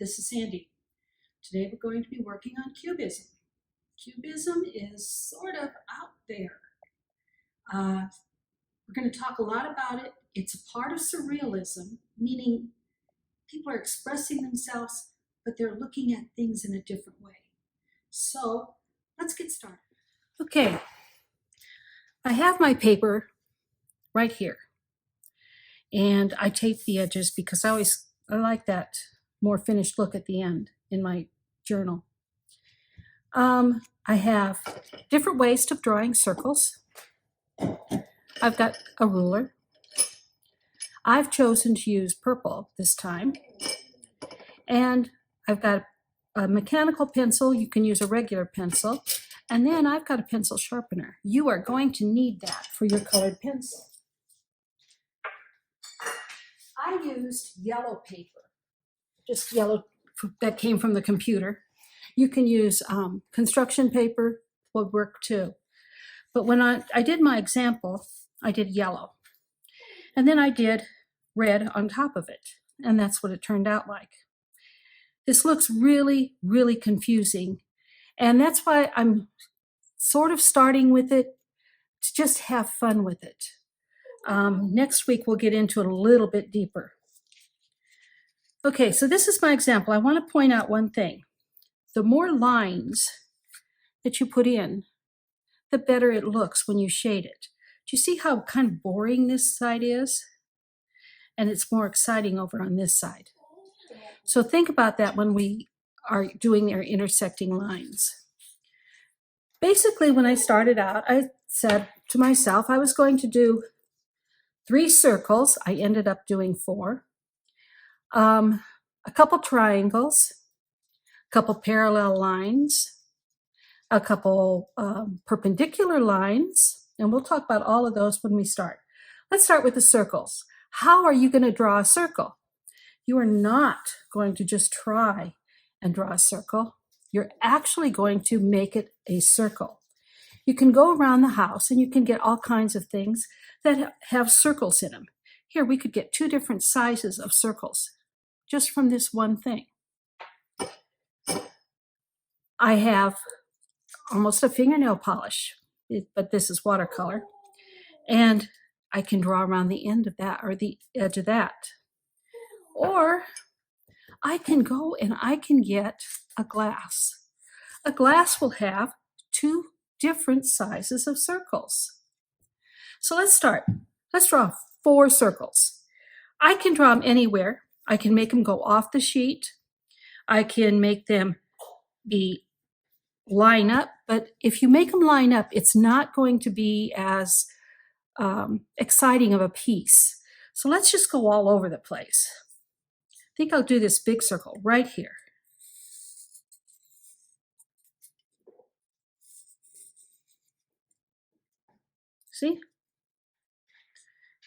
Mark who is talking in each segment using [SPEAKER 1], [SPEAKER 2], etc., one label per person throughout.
[SPEAKER 1] this is Sandy. Today we're going to be working on Cubism. Cubism is sort of out there. We're going to talk a lot about it. It's a part of surrealism, meaning people are expressing themselves, but they're looking at things in a different way. So let's get started. Okay, I have my paper right here, and I tape the edges because I like that more finished look at the end in my journal. I have different ways of drawing circles. I've got a ruler. I've chosen to use purple this time. And I've got a mechanical pencil. You can use a regular pencil. And then I've got a pencil sharpener. You are going to need that for your colored pencil. I used yellow paper, just yellow that came from the computer. You can use construction paper, would work too. But when I did my example, I did yellow. And then I did red on top of it. And that's what it turned out like. This looks really, really confusing. And that's why I'm sort of starting with it to just have fun with it. Next week, we'll get into it a little bit deeper. Okay, so this is my example. I want to point out one thing. The more lines that you put in, the better it looks when you shade it. Do you see how kind of boring this side is? And it's more exciting over on this side. So think about that when we are doing their intersecting lines. Basically, when I started out, I said to myself I was going to do 3 circles. I ended up doing 4. A couple triangles, a couple parallel lines, a couple perpendicular lines, and we'll talk about all of those when we start. Let's start with the circles. How are you going to draw a circle? You are not going to just try and draw a circle. You're actually going to make it a circle. You can go around the house and you can get all kinds of things that have circles in them. Here, we could get 2 different sizes of circles just from this one thing. I have almost a fingernail polish, but this is watercolor. And I can draw around the end of that or the edge of that. Or I can go and I can get a glass. A glass will have 2 different sizes of circles. So let's start. Let's draw 4 circles. I can draw them anywhere. I can make them go off the sheet. I can make them line up, but if you make them line up, it's not going to be as exciting of a piece. So let's just go all over the place. I think I'll do this big circle right here. See?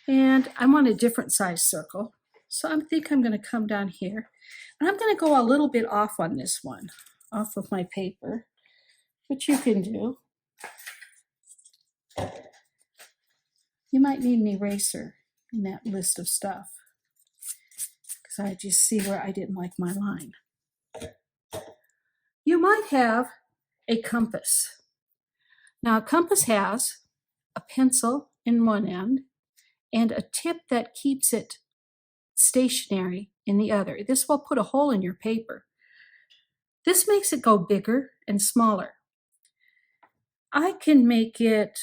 [SPEAKER 1] And I want a different size circle. So I think I'm going to come down here. And I'm going to go a little bit off on this one, off of my paper, which you can do. You might need an eraser in that list of stuff, because I just see where I didn't like my line. You might have a compass. Now, a compass has a pencil in one end and a tip that keeps it stationary in the other. This will put a hole in your paper. This makes it go bigger and smaller. I can make it,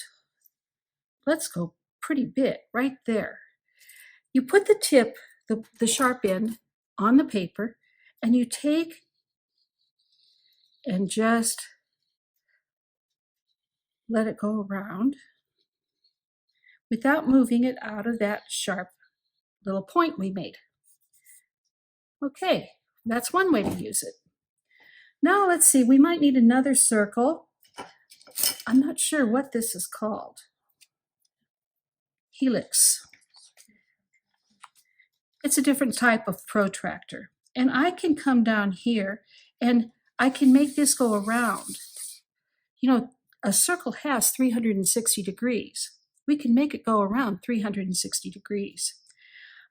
[SPEAKER 1] let's go pretty big right there. You put the tip, the sharp end on the paper, and you take and just let it go around without moving it out of that sharp little point we made. Okay, that's one way to use it. Now let's see, we might need another circle. I'm not sure what this is called. Helix. It's a different type of protractor. And I can come down here and I can make this go around. You know, a circle has 360 degrees. We can make it go around 360 degrees.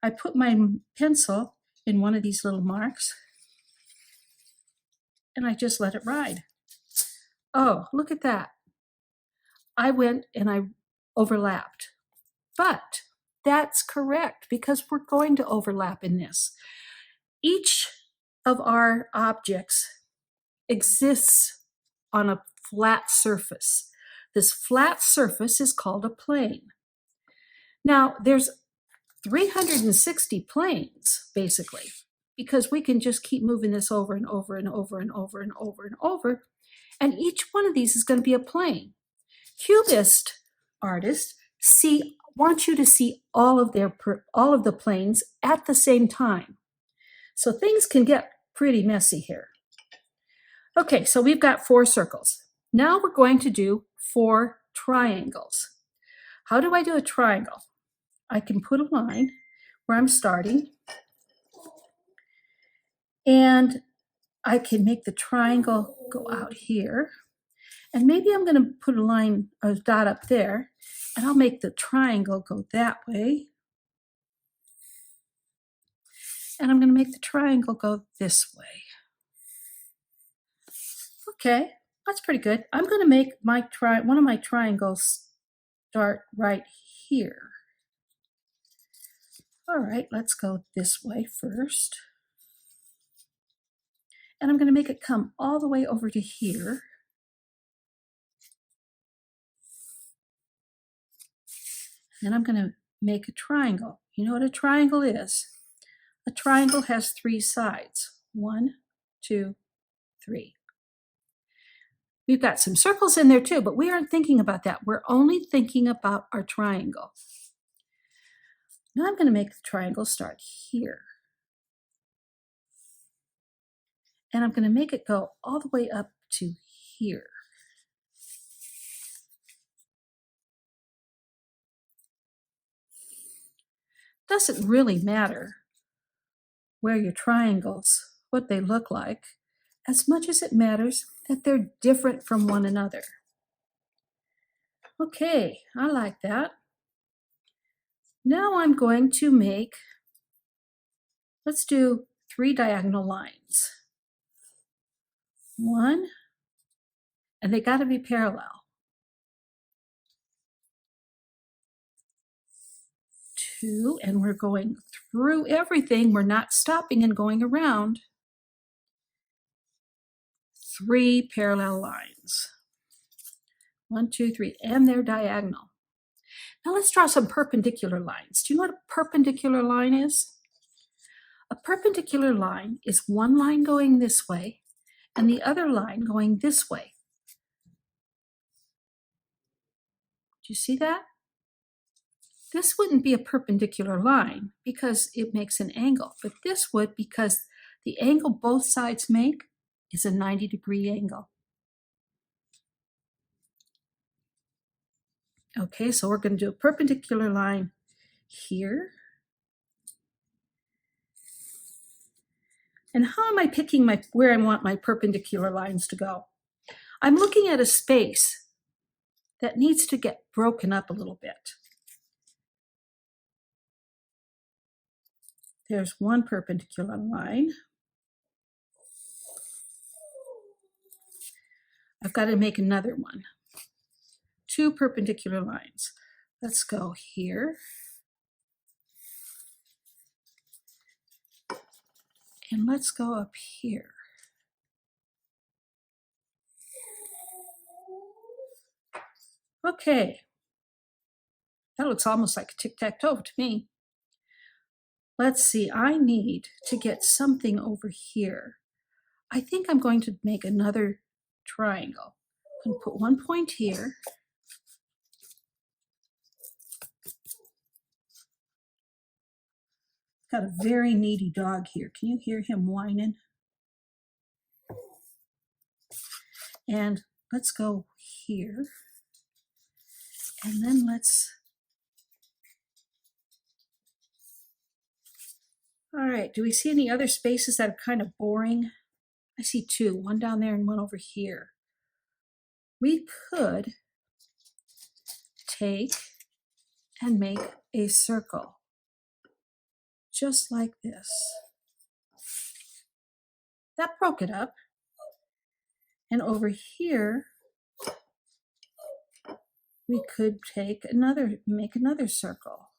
[SPEAKER 1] I put my pencil in one of these little marks, and I just let it ride. Oh, look at that. I went and I overlapped. But that's correct because we're going to overlap in this. Each of our objects exists on a flat surface. This flat surface is called a plane. Now, there's 360 planes, basically, because we can just keep moving this over and over and over and over and over and over, and each one of these is going to be a plane. Cubist artists want you to see all of the planes at the same time. So things can get pretty messy here. Okay, so we've got 4 circles. Now we're going to do 4 triangles. How do I do a triangle? I can put a line where I'm starting, and I can make the triangle go out here. And maybe I'm going to put a dot up there, and I'll make the triangle go that way. And I'm going to make the triangle go this way. Okay, that's pretty good. I'm going to make one of my triangles start right here. All right, let's go this way first. And I'm going to make it come all the way over to here. And I'm going to make a triangle. You know what a triangle is? A triangle has 3 sides. 1, 2, 3. We've got some circles in there too, but we aren't thinking about that. We're only thinking about our triangle. Now I'm going to make the triangle start here. And I'm going to make it go all the way up to here. Doesn't really matter where your triangles, what they look like, as much as it matters that they're different from one another. Okay, I like that. Now I'm going to make, let's do 3 diagonal lines. 1, and they got to be parallel. 2, and we're going through everything. We're not stopping and going around. 3 parallel lines. 1, 2, 3, and they're diagonal. Now let's draw some perpendicular lines. Do you know what a perpendicular line is? A perpendicular line is one line going this way and the other line going this way. Do you see that? This wouldn't be a perpendicular line because it makes an angle, but this would because the angle both sides make is a 90-degree angle. Okay, so we're going to do a perpendicular line here. And how am I picking where I want my perpendicular lines to go? I'm looking at a space that needs to get broken up a little bit. There's one perpendicular line. I've got to make another one. 2 perpendicular lines. Let's go here. And let's go up here. Okay. That looks almost like a tic-tac-toe to me. Let's see, I need to get something over here. I think I'm going to make another triangle. I'm going to put one point here. Got a very needy dog here. Can you hear him whining? And let's go here. And then all right, do we see any other spaces that are kind of boring? I see 2, one down there and one over here. We could take and make a circle, just like this. That broke it up. And over here, we could make another circle.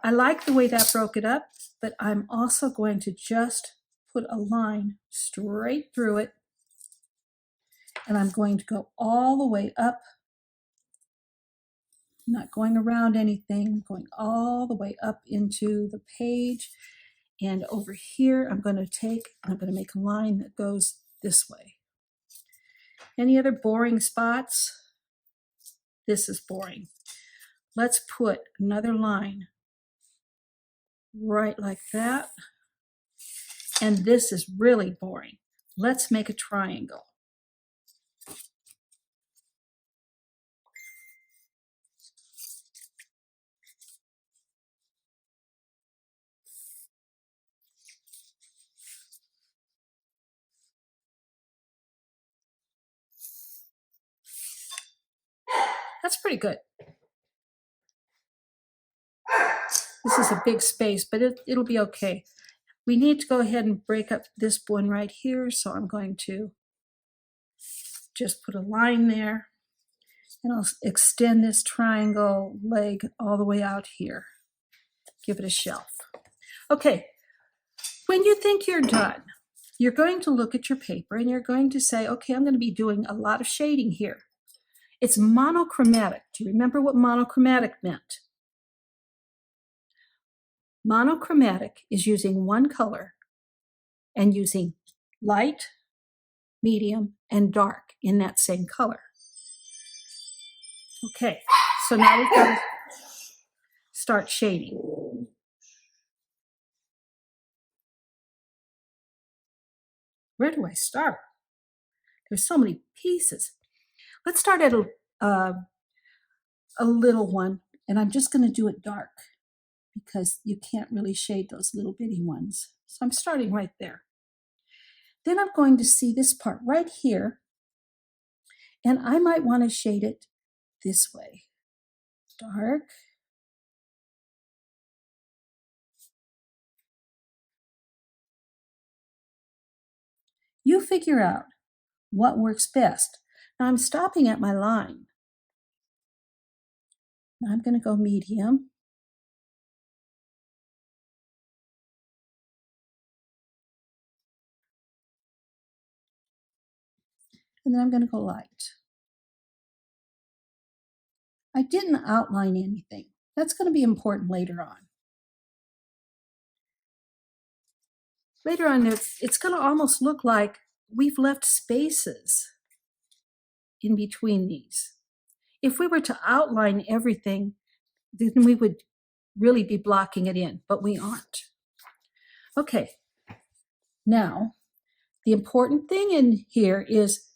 [SPEAKER 1] I like the way that broke it up, but I'm also going to just put a line straight through it. And I'm going to go all the way up. I'm not going around anything, I'm going all the way up into the page. And over here, I'm going to make a line that goes this way. Any other boring spots? This is boring. Let's put another line right like that. And this is really boring. Let's make a triangle. That's pretty good. This is a big space, but it'll be okay. We need to go ahead and break up this one right here, so I'm going to just put a line there, and I'll extend this triangle leg all the way out here. Give it a shelf. Okay, when you think you're done, you're going to look at your paper and you're going to say, okay, I'm going to be doing a lot of shading here. It's monochromatic. Do you remember what monochromatic meant? Monochromatic is using one color and using light, medium, and dark in that same color. Okay, so now we've got to start shading. Where do I start? There's so many pieces. Let's start at a little one, and I'm just going to do it dark because you can't really shade those little bitty ones. So I'm starting right there. Then I'm going to see this part right here, and I might want to shade it this way. Dark. You figure out what works best. Now I'm stopping at my line. Now I'm going to go medium. And then I'm going to go light. I didn't outline anything. That's going to be important later on. Later on, it's going to almost look like we've left spaces in between these. If we were to outline everything, then we would really be blocking it in, but we aren't. Okay, now the important thing in here is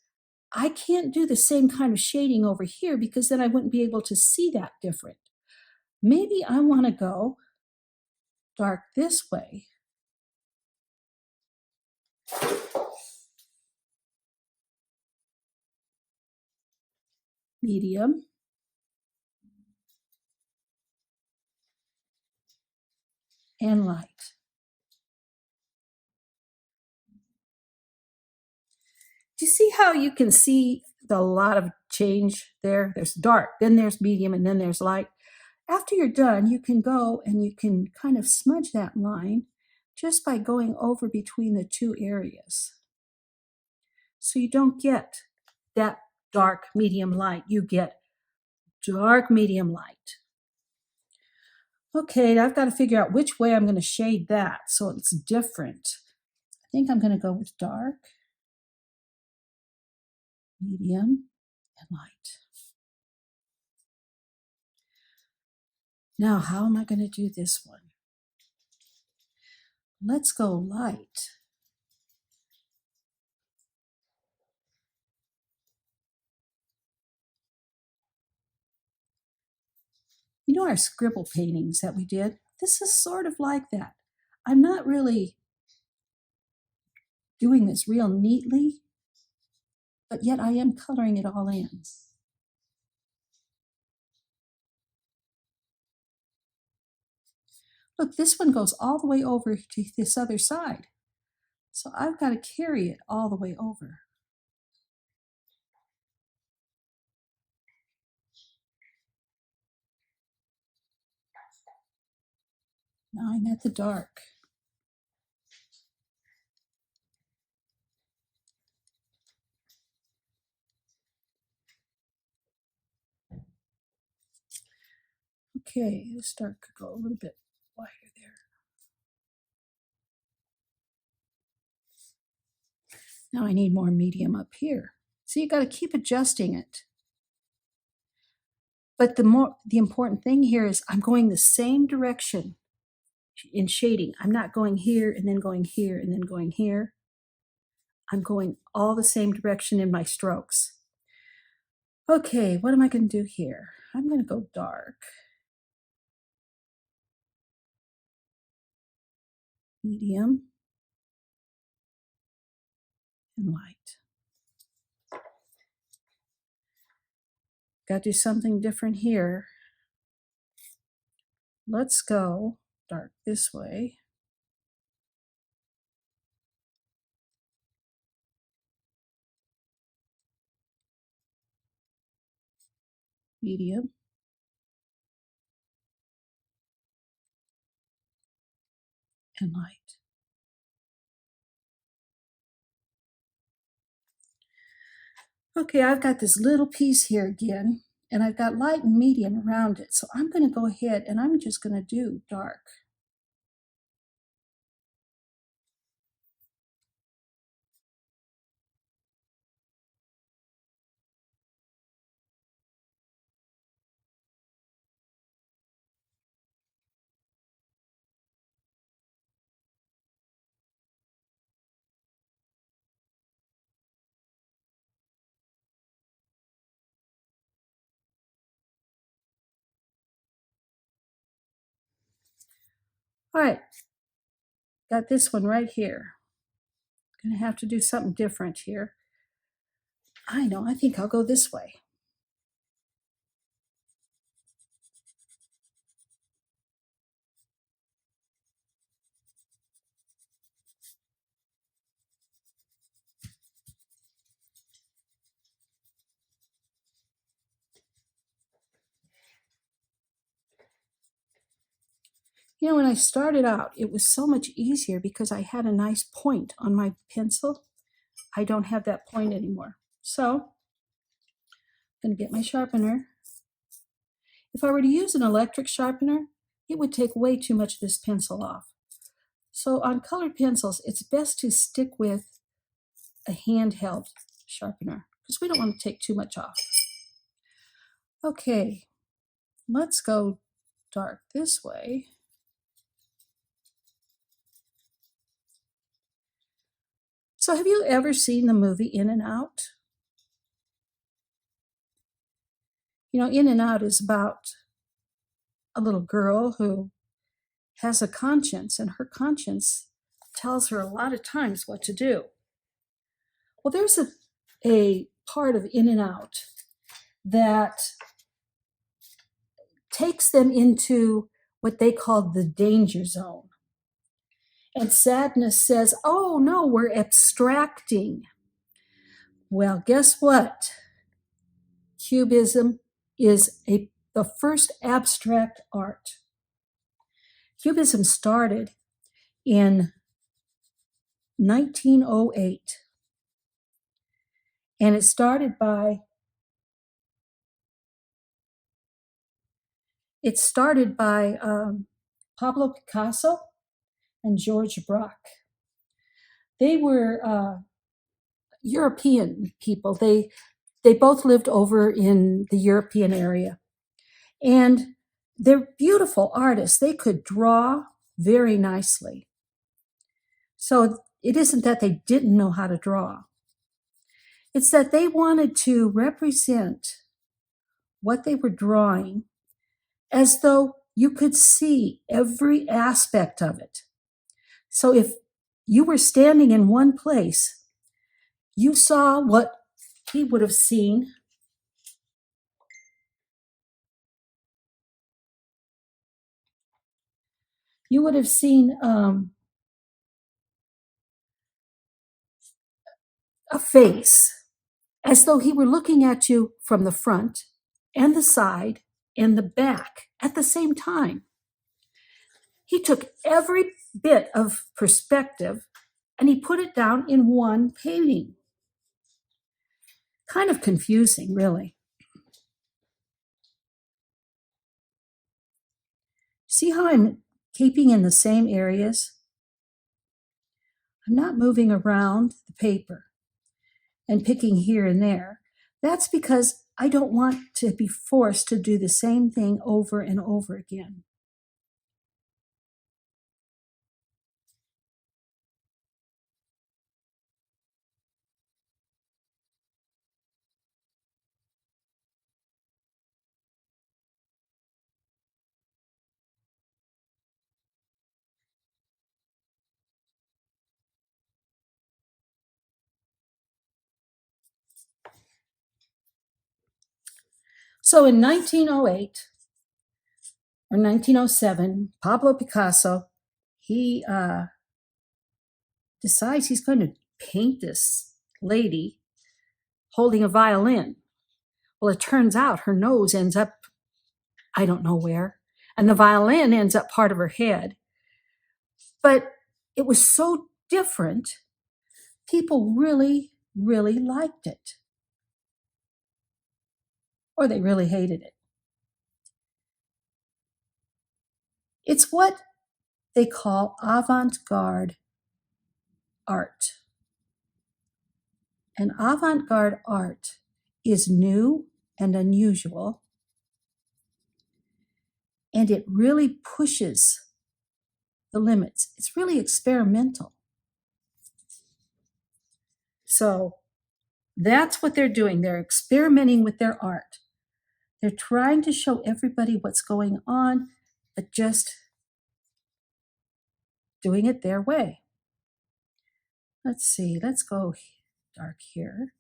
[SPEAKER 1] I can't do the same kind of shading over here because then I wouldn't be able to see that different. Maybe I want to go dark this way. Medium. And light. Do you see how you can see a lot of change there? There's dark, then there's medium, and then there's light. After you're done, you can go and you can kind of smudge that line just by going over between the two areas. So you don't get that dark, medium, light. You get dark, medium, light. Okay, I've got to figure out which way I'm going to shade that so it's different. I think I'm going to go with dark, medium, and light. Now, how am I going to do this one? Let's go light. You know our scribble paintings that we did? This is sort of like that. I'm not really doing this real neatly, but yet I am coloring it all in. Look, this one goes all the way over to this other side. So I've got to carry it all the way over. Now I'm at the dark. Okay, this dark could go a little bit wider there. Now I need more medium up here. So you got to keep adjusting it. But the important thing here is I'm going the same direction in shading. I'm not going here and then going here and then going here. I'm going all the same direction in my strokes. Okay, what am I going to do here? I'm going to go dark. Medium. And light. Got to do something different here. Let's go dark this way. Medium. And light. Okay, I've got this little piece here again, and I've got light and medium around it. So I'm going to go ahead and I'm just going to do dark. All right, got this one right here. Gonna have to do something different here. I know, I think I'll go this way. You know, when I started out, it was so much easier because I had a nice point on my pencil. I don't have that point anymore. So I'm going to get my sharpener. If I were to use an electric sharpener, it would take way too much of this pencil off. So on colored pencils, it's best to stick with a handheld sharpener because we don't want to take too much off. Okay, let's go dark this way. So have you ever seen the movie In and Out? You know, In and Out is about a little girl who has a conscience, and her conscience tells her a lot of times what to do. Well, there's a part of In and Out that takes them into what they call the danger zone. And Sadness says, oh no, we're abstracting. Well, guess what? Cubism is the first abstract art. Cubism started in 1908. And it started by Pablo Picasso and Georges Braque. They were European people. They both lived over in the European area. And they're beautiful artists. They could draw very nicely. So it isn't that they didn't know how to draw. It's that they wanted to represent what they were drawing as though you could see every aspect of it. So if you were standing in one place, you saw what he would have seen. You would have seen a face as though he were looking at you from the front and the side and the back at the same time. He took every bit of perspective and he put it down in one painting. Kind of confusing, really. See how I'm keeping in the same areas? I'm not moving around the paper and picking here and there. That's because I don't want to be forced to do the same thing over and over again. So in 1908 or 1907, Pablo Picasso, he decides he's going to paint this lady holding a violin. Well, it turns out her nose ends up, I don't know where, and the violin ends up part of her head. But it was so different, people really, really liked it. Or they really hated it. It's what they call avant-garde art. And avant-garde art is new and unusual, and it really pushes the limits. It's really experimental. So that's what they're doing. They're experimenting with their art. They're trying to show everybody what's going on, but just doing it their way. Let's see, let's go dark here.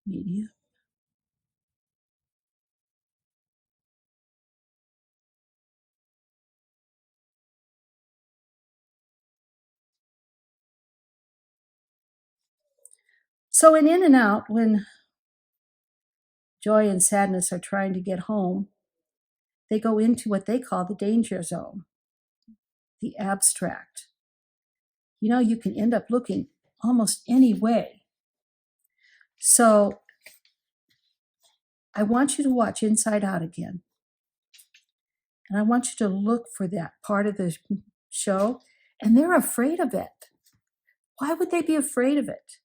[SPEAKER 1] Medium. So in and out, when joy and sadness are trying to get home, they go into what they call the danger zone, the abstract. You know, you can end up looking almost any way. So I want you to watch Inside Out again. And I want you to look for that part of the show. And they're afraid of it. Why would they be afraid of it?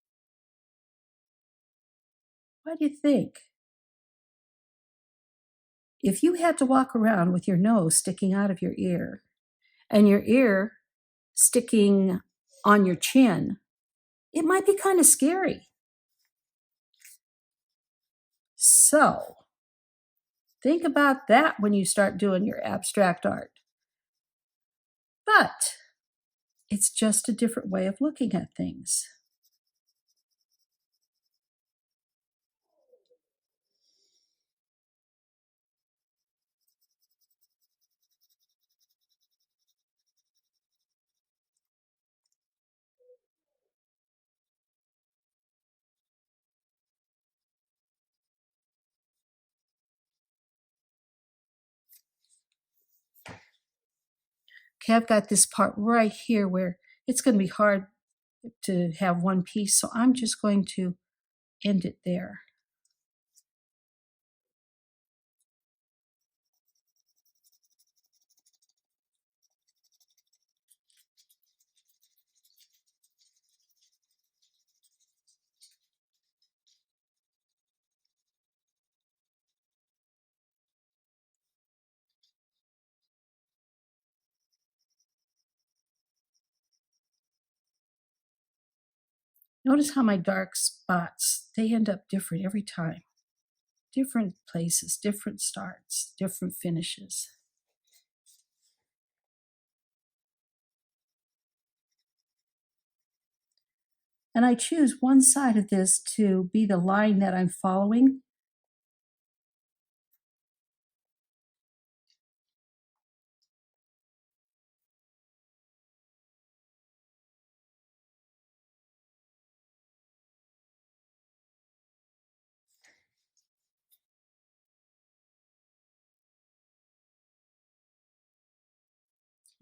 [SPEAKER 1] Why do you think? If you had to walk around with your nose sticking out of your ear and your ear sticking on your chin, it might be kind of scary. So think about that when you start doing your abstract art. But it's just a different way of looking at things. Okay, I've got this part right here where it's going to be hard to have one piece, so I'm just going to end it there. Notice how my dark spots, they end up different every time. Different places, different starts, different finishes. And I choose one side of this to be the line that I'm following.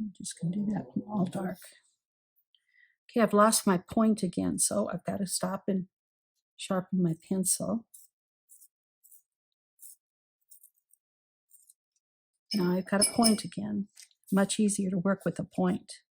[SPEAKER 1] I'm just going to do that all dark. Okay, I've lost my point again, so I've got to stop and sharpen my pencil. Now I've got a point again. Much easier to work with a point.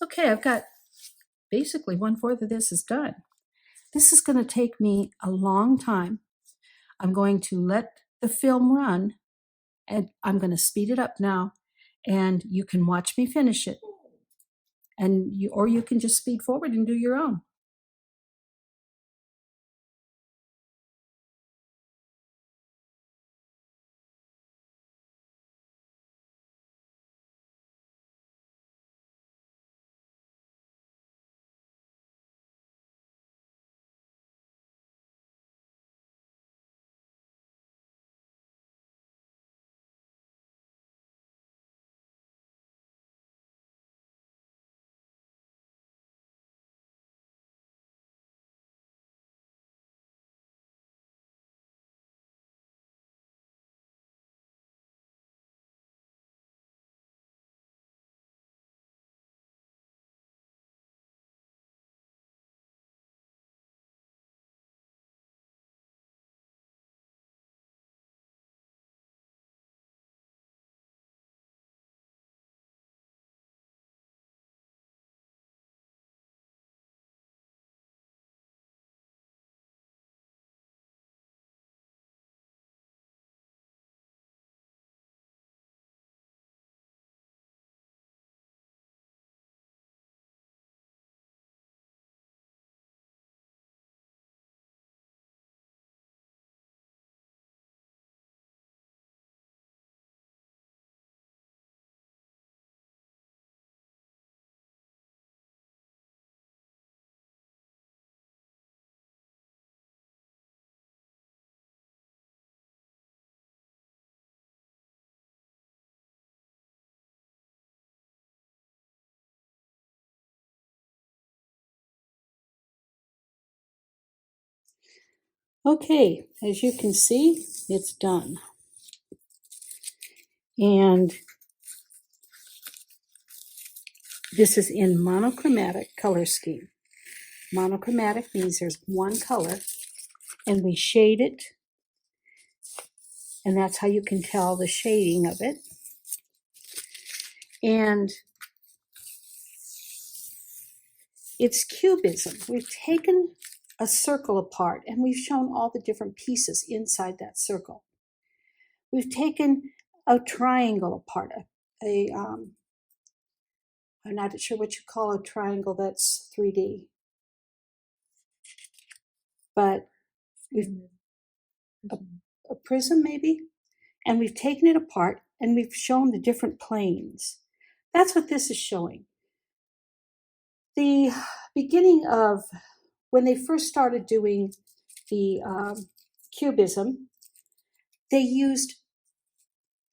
[SPEAKER 1] Okay, I've got basically 1/4 of this is done. This is going to take me a long time. I'm going to let the film run, and I'm going to speed it up now, and you can watch me finish it. And or you can just speed forward and do your own. Okay, as you can see, it's done. And this is in monochromatic color scheme. Monochromatic means there's one color, and we shade it, and that's how you can tell the shading of it. And it's Cubism. We've taken a circle apart, and we've shown all the different pieces inside that circle. We've taken a triangle apart, I'm not sure what you call a triangle that's 3D, but we've a prism maybe, and we've taken it apart and we've shown the different planes. That's what this is showing. The beginning of when they first started doing the Cubism, they used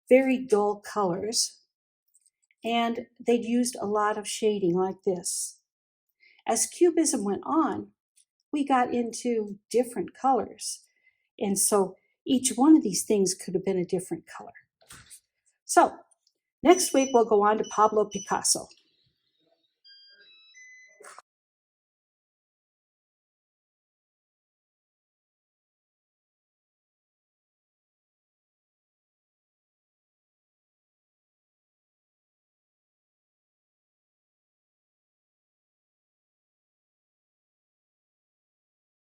[SPEAKER 1] very dull colors, and they'd used a lot of shading like this. As Cubism went on, we got into different colors. And so each one of these things could have been a different color. So next week, we'll go on to Pablo Picasso.